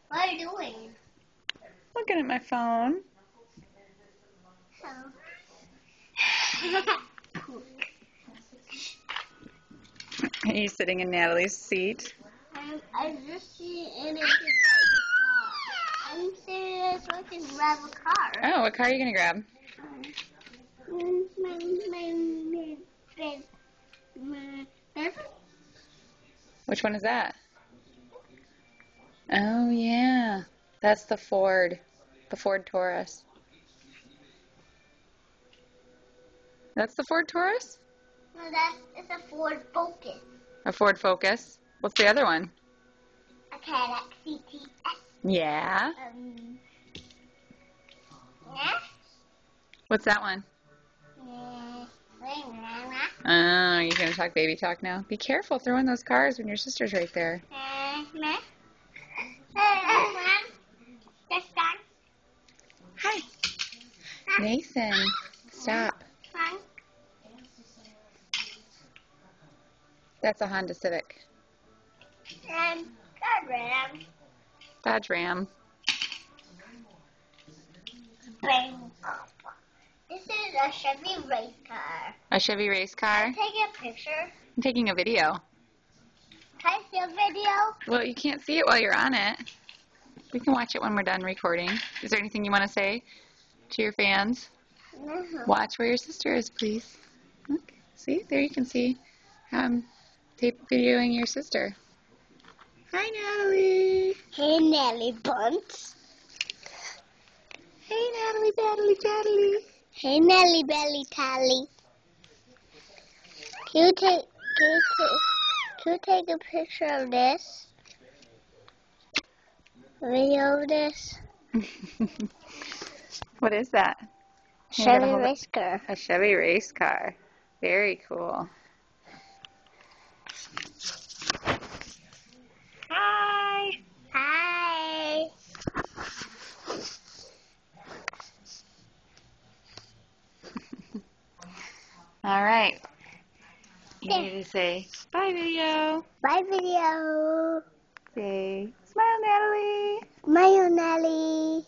What are you doing? Looking at my phone. Are you sitting in Natalie's seat? I'm just sitting in a car. I'm serious. I can grab a car. Oh, what car are you going to grab? Which one is that? Oh, yeah. That's the Ford Taurus. That's the Ford Taurus? No, it's a Ford Focus. A Ford Focus. What's the other one? A Cadillac CTS. Yeah. Yeah? What's that one? Oh, you're going to talk baby talk now? Be careful throwing those cars when your sister's right there. Hi. Nathan, stop. That's a Honda Civic. Dodge Ram. Dodge Ram. This is a Chevy race car. A Chevy race car? Can I take a picture? I'm taking a video. Can I see a video? Well, you can't see it while you're on it. We can watch it when we're done recording. Is there anything you want to say to your fans? No. Watch where your sister is, please. Okay. See? There you can see how I'm videoing your sister. Hi, Natalie. Hey, Nelly Buns. Hey, Natalie, Natalie. Hey, Nelly Belly Tally. Can you take a picture of this? Video of this? What is that? Chevy race car. A Chevy race car. Very cool. Hi. Hi. All right. You need to say bye, video. Bye, video. Say smile, Natalie. Smile, Nelly.